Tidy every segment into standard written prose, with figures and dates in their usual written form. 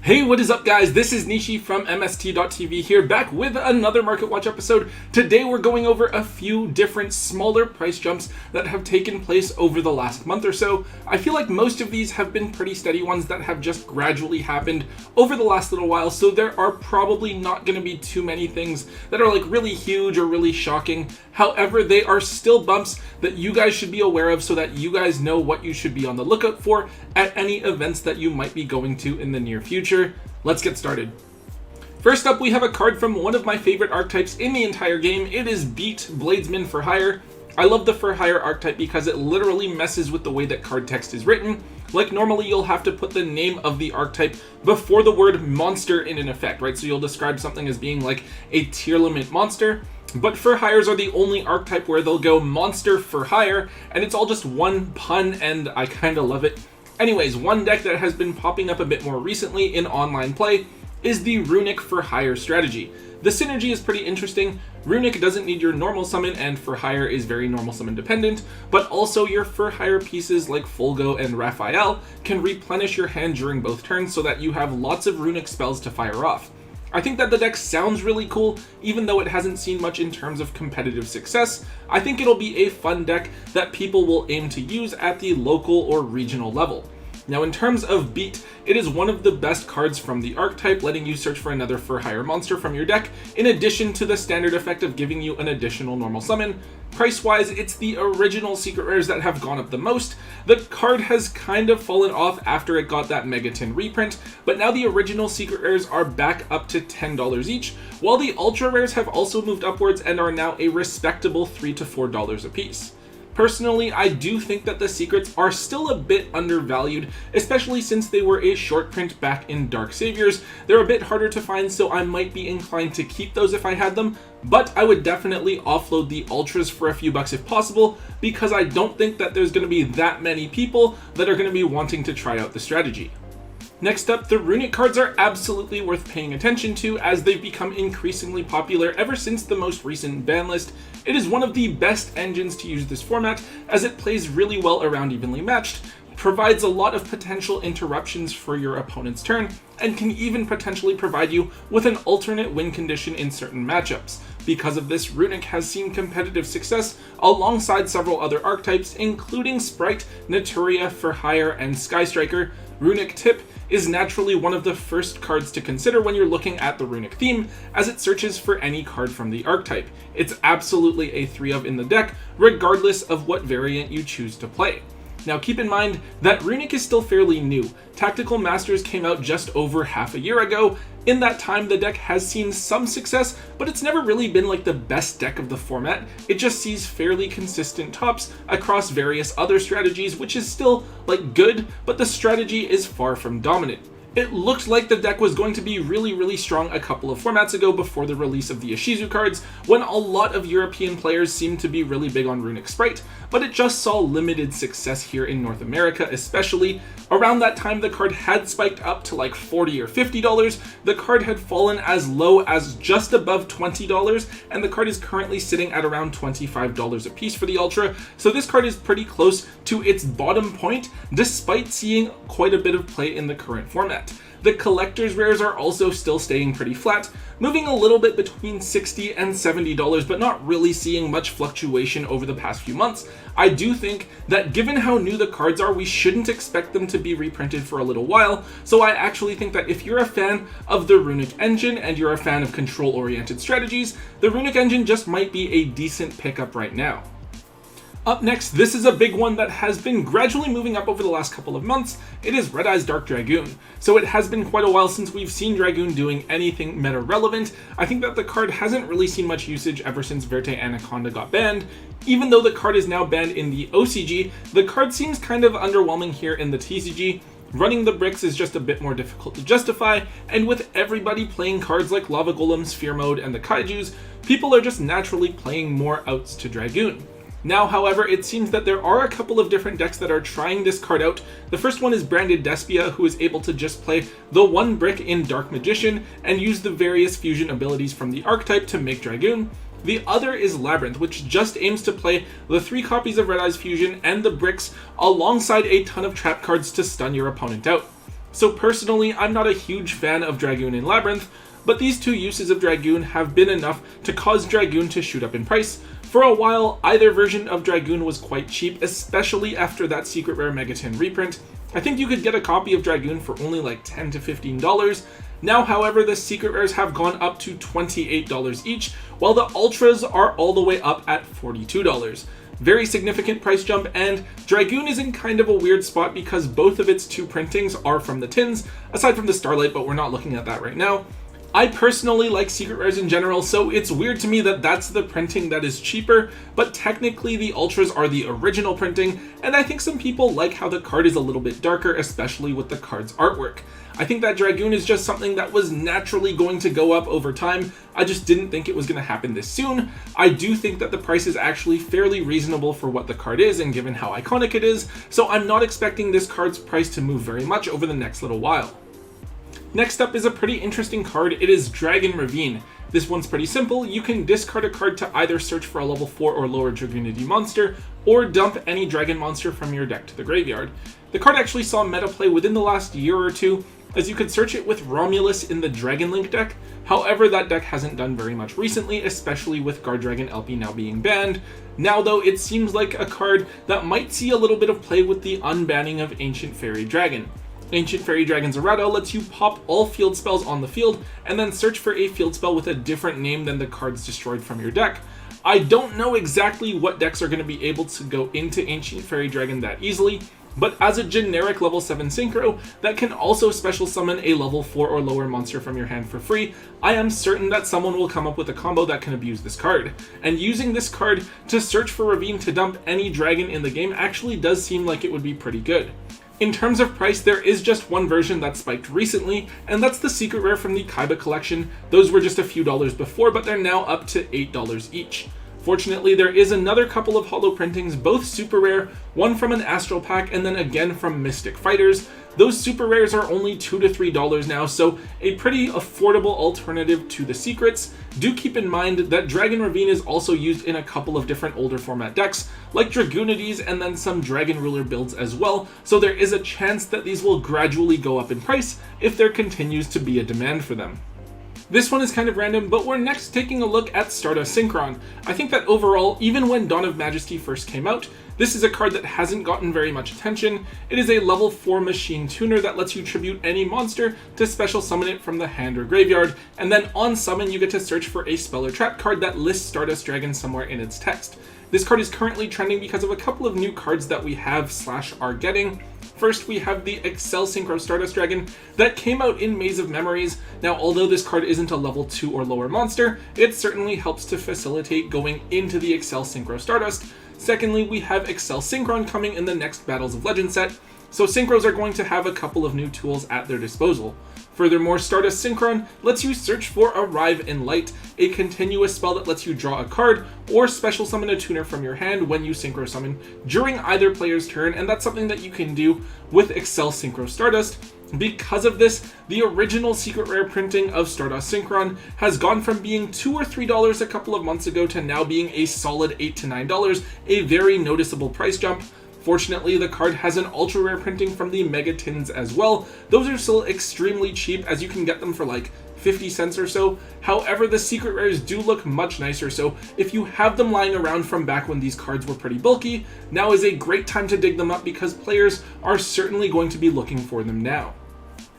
Hey, what is up guys? This is Nishi from MST.TV here, back with another Market Watch episode. Today we're going over a few different smaller price jumps that have taken place over the last month or so. I feel like most of these have been pretty steady ones that have just gradually happened over the last little while, so there are probably not going to be too many things that are like really huge or really shocking. However, they are still bumps that you guys should be aware of so that you guys know what you should be on the lookout for at any events that you might be going to in the near future. Let's get started. First up, we have a card from one of my favorite archetypes in the entire game. It is Beat Bladesmen for Hire. I love the for hire archetype because it literally messes with the way that card text is written. Like normally you'll have to put the name of the archetype before the word monster in an effect, right? So you'll describe something as being like a tier limit monster. But for hires are the only archetype where they'll go monster for hire, and it's all just one pun, and I kind of love it. Anyways, one deck that has been popping up a bit more recently in online play is the Runic for hire strategy. The synergy is pretty interesting. Runic doesn't need your normal summon, and for hire is very normal summon dependent, but also your for hire pieces like Fulgo and Raphael can replenish your hand during both turns so that you have lots of Runic spells to fire off. I think that the deck sounds really cool, even though it hasn't seen much in terms of competitive success. I think it'll be a fun deck that people will aim to use at the local or regional level. Now in terms of Beat, it is one of the best cards from the archetype, letting you search for another for hire monster from your deck, in addition to the standard effect of giving you an additional normal summon. Price-wise, it's the original secret rares that have gone up the most. The card has kind of fallen off after it got that Megaton reprint, but now the original secret rares are back up to $10 each, while the ultra rares have also moved upwards and are now a respectable $3 to $4 a piece. Personally, I do think that the secrets are still a bit undervalued, especially since they were a short print back in Dark Saviors. They're a bit harder to find, so I might be inclined to keep those if I had them, but I would definitely offload the ultras for a few bucks if possible, because I don't think that there's going to be that many people that are going to be wanting to try out the strategy. Next up, the Runic cards are absolutely worth paying attention to as they've become increasingly popular ever since the most recent ban list. It is one of the best engines to use this format as it plays really well around evenly matched, provides a lot of potential interruptions for your opponent's turn, and can even potentially provide you with an alternate win condition in certain matchups. Because of this, Runic has seen competitive success alongside several other archetypes, including Sprite, Naturia, For Hire, and Sky Striker. Runic Tip is naturally one of the first cards to consider when you're looking at the Runic theme, as it searches for any card from the archetype. It's absolutely a 3-of in the deck, regardless of what variant you choose to play. Now keep in mind that Runic is still fairly new. Tactical Masters came out just over half a year ago. In that time, the deck has seen some success, but it's never really been like the best deck of the format. It just sees fairly consistent tops across various other strategies, which is still like good, but the strategy is far from dominant. It looked like the deck was going to be really strong a couple of formats ago before the release of the Ishizu cards, when a lot of European players seemed to be really big on Runic Sprite, but it just saw limited success here in North America especially. Around that time, the card had spiked up to like $40 or $50, the card had fallen as low as just above $20, and the card is currently sitting at around $25 a piece for the Ultra, so this card is pretty close to its bottom point, despite seeing quite a bit of play in the current format. The collector's rares are also still staying pretty flat, moving a little bit between $60 and $70, but not really seeing much fluctuation over the past few months. I do think that given how new the cards are, we shouldn't expect them to be reprinted for a little while, so I actually think that if you're a fan of the Runic engine and you're a fan of control-oriented strategies, the Runic engine just might be a decent pickup right now. Up next, this is a big one that has been gradually moving up over the last couple of months. It is Red Eye's Dark Dragoon. So it has been quite a while since we've seen Dragoon doing anything meta relevant. I think that the card hasn't really seen much usage ever since Verte Anaconda got banned. Even though the card is now banned in the OCG, the card seems kind of underwhelming here in the TCG. Running the bricks is just a bit more difficult to justify, and with everybody playing cards like Lava Golem, Sphere Mode, and the Kaijus, people are just naturally playing more outs to Dragoon. Now, however, it seems that there are a couple of different decks that are trying this card out. The first one is Branded Despia, who is able to just play the one brick in Dark Magician and use the various fusion abilities from the archetype to make Dragoon. The other is Labyrinth, which just aims to play the 3 copies of Red Eye's Fusion and the bricks alongside a ton of trap cards to stun your opponent out. So personally, I'm not a huge fan of Dragoon and Labyrinth, but these two uses of Dragoon have been enough to cause Dragoon to shoot up in price. For a while, either version of Dragoon was quite cheap, especially after that Secret Rare Megatin reprint. I think you could get a copy of Dragoon for only like $10 to $15. Now, however, the Secret Rares have gone up to $28 each, while the Ultras are all the way up at $42. Very significant price jump, and Dragoon is in kind of a weird spot because both of its two printings are from the tins, aside from the Starlight, but we're not looking at that right now. I personally like Secret Rares in general, so it's weird to me that that's the printing that is cheaper, but technically the Ultras are the original printing, and I think some people like how the card is a little bit darker, especially with the card's artwork. I think that Dragoon is just something that was naturally going to go up over time. I just didn't think it was going to happen this soon. I do think that the price is actually fairly reasonable for what the card is and given how iconic it is, so I'm not expecting this card's price to move very much over the next little while. Next up is a pretty interesting card. It is Dragon Ravine. This one's pretty simple. You can discard a card to either search for a level 4 or lower Dragoonity monster, or dump any dragon monster from your deck to the graveyard. The card actually saw meta play within the last year or two, as you could search it with Romulus in the Dragon Link deck. However, that deck hasn't done very much recently, especially with Guard Dragon LP now being banned. Now though, it seems like a card that might see a little bit of play with the unbanning of Ancient Fairy Dragon. Ancient Fairy Dragon's errata lets you pop all field spells on the field, and then search for a field spell with a different name than the cards destroyed from your deck. I don't know exactly what decks are going to be able to go into Ancient Fairy Dragon that easily, but as a generic level 7 Synchro that can also special summon a level 4 or lower monster from your hand for free, I am certain that someone will come up with a combo that can abuse this card. And using this card to search for Ravine to dump any dragon in the game actually does seem like it would be pretty good. In terms of price, there is just one version that spiked recently, and that's the Secret Rare from the Kaiba collection. Those were just a few dollars before, but they're now up to $8 each. Fortunately, there is another couple of holo printings, both super rare, one from an Astral Pack and then again from Mystic Fighters. Those super rares are only $2 to $3 now, so a pretty affordable alternative to the secrets. Do keep in mind that Dragon Ravine is also used in a couple of different older format decks, like Dragoonities and then some Dragon Ruler builds as well, so there is a chance that these will gradually go up in price if there continues to be a demand for them. This one is kind of random, but we're next taking a look at Stardust Synchron. I think that overall, even when Dawn of Majesty first came out, this is a card that hasn't gotten very much attention. It is a level 4 machine tuner that lets you tribute any monster to special summon it from the hand or graveyard, and then on summon you get to search for a spell or trap card that lists Stardust Dragon somewhere in its text. This card is currently trending because of a couple of new cards that we have/are getting. First, we have the Excel Synchro Stardust Dragon that came out in Maze of Memories. Now, although this card isn't a level 2 or lower monster, it certainly helps to facilitate going into the Excel Synchro Stardust. Secondly, we have Excel Synchron coming in the next Battles of Legend set, so Synchros are going to have a couple of new tools at their disposal. Furthermore, Stardust Synchron lets you search for Arrive in Light, a continuous spell that lets you draw a card or special summon a tuner from your hand when you Synchro summon during either player's turn, and that's something that you can do with Excel Synchro Stardust. Because of this, the original Secret Rare printing of Stardust Synchron has gone from being $2 or $3 a couple of months ago to now being a solid $8 to $9, a very noticeable price jump. Fortunately, the card has an ultra rare printing from the Mega Tins as well. Those are still extremely cheap, as you can get them for like 50 cents or so. However, the secret rares do look much nicer, so if you have them lying around from back when these cards were pretty bulky, now is a great time to dig them up because players are certainly going to be looking for them now.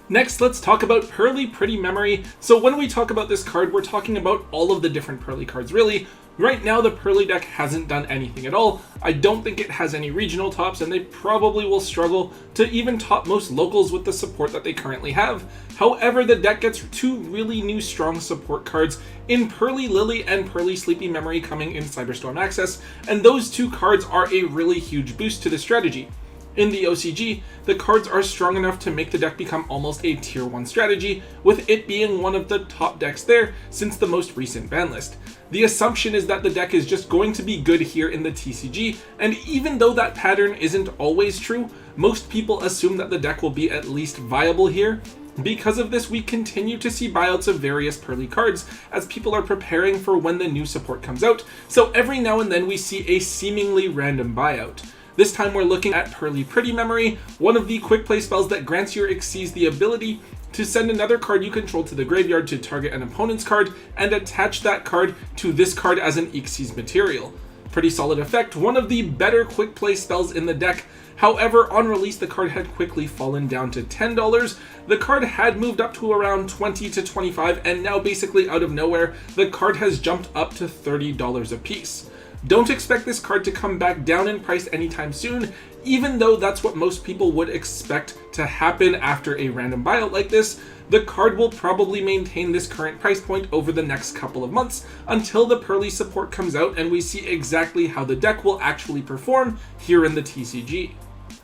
Next, let's talk about Pearly Pretty Memory. So when we talk about this card, we're talking about all of the different Pearly cards, really. Right now, the Pearly deck hasn't done anything at all. I don't think it has any regional tops, and they probably will struggle to even top most locals with the support that they currently have. However, the deck gets two really new strong support cards in Pearly Lily and Pearly Sleepy Memory coming in Cyberstorm Access, and those two cards are a really huge boost to the strategy. In the OCG, the cards are strong enough to make the deck become almost a tier 1 strategy, with it being one of the top decks there since the most recent ban list. The assumption is that the deck is just going to be good here in the TCG, and even though that pattern isn't always true, most people assume that the deck will be at least viable here. Because of this, we continue to see buyouts of various Pearly cards as people are preparing for when the new support comes out, so every now and then we see a seemingly random buyout. This time we're looking at Pearly Pretty Memory, one of the quick play spells that grants your Xyz the ability to send another card you control to the graveyard to target an opponent's card and attach that card to this card as an Xyz material. Pretty solid effect, one of the better quick play spells in the deck. However, on release the card had quickly fallen down to $10. The card had moved up to around $20 to $25, and now basically out of nowhere, the card has jumped up to $30 a piece. Don't expect this card to come back down in price anytime soon, even though that's what most people would expect to happen after a random buyout like this. The card will probably maintain this current price point over the next couple of months until the Pearly support comes out and we see exactly how the deck will actually perform here in the TCG.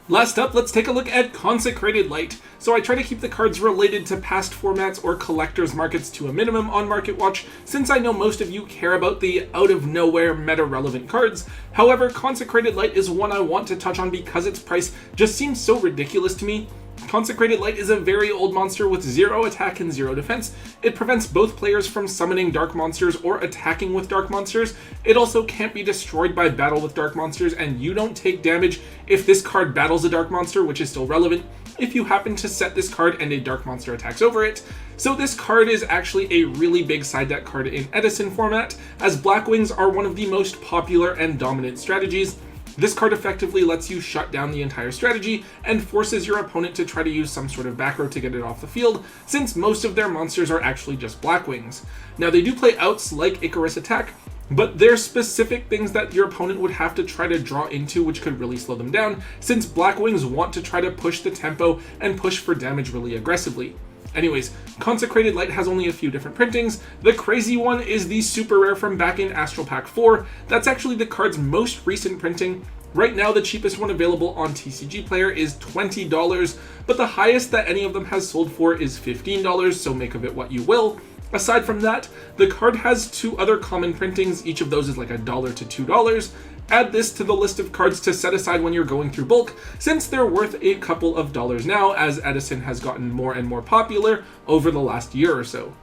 Last up, let's take a look at Consecrated Light. So I try to keep the cards related to past formats or collector's markets to a minimum on Market Watch, since I know most of you care about the out-of-nowhere meta-relevant cards. However, Consecrated Light is one I want to touch on because its price just seems so ridiculous to me. Consecrated Light is a very old monster with 0 attack and 0 defense. It prevents both players from summoning dark monsters or attacking with dark monsters. It also can't be destroyed by battle with dark monsters, and you don't take damage if this card battles a dark monster, which is still relevant if you happen to set this card and a dark monster attacks over it. So this card is actually a really big side deck card in Edison format, as Blackwings are one of the most popular and dominant strategies. This card effectively lets you shut down the entire strategy and forces your opponent to try to use some sort of back row to get it off the field, since most of their monsters are actually just Blackwings. Now they do play outs like Icarus Attack, but they're specific things that your opponent would have to try to draw into, which could really slow them down, since Blackwings want to try to push the tempo and push for damage really aggressively. Anyways, Consecrated Light has only a few different printings. The crazy one is the super rare from back in Astral Pack 4. That's actually the card's most recent printing. Right now, the cheapest one available on TCG Player is $20, but the highest that any of them has sold for is $15, so make of it what you will. Aside from that, the card has 2 other common printings. Each of those is like $1 to $2. Add this to the list of cards to set aside when you're going through bulk, since they're worth a couple of dollars now, as Edison has gotten more and more popular over the last year or so.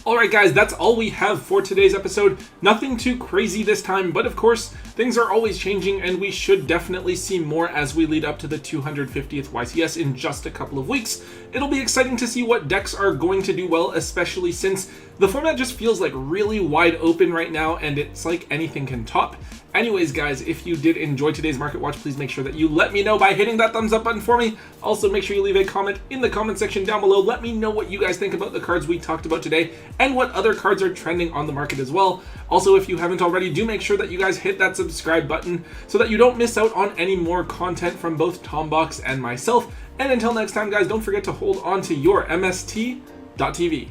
Alright guys, that's all we have for today's episode. Nothing too crazy this time, but of course, things are always changing and we should definitely see more as we lead up to the 250th YCS in just a couple of weeks. It'll be exciting to see what decks are going to do well, especially since the format just feels like really wide open right now and it's like anything can top. Anyways guys, if you did enjoy today's Market Watch, please make sure that you let me know by hitting that thumbs up button for me. Also make sure you leave a comment in the comment section down below. Let me know what you guys think about the cards we talked about today and what other cards are trending on the market as well. Also, if you haven't already, do make sure that you guys hit that subscribe button so that you don't miss out on any more content from both Tombox and myself. And until next time guys, don't forget to hold on to your MST.TV.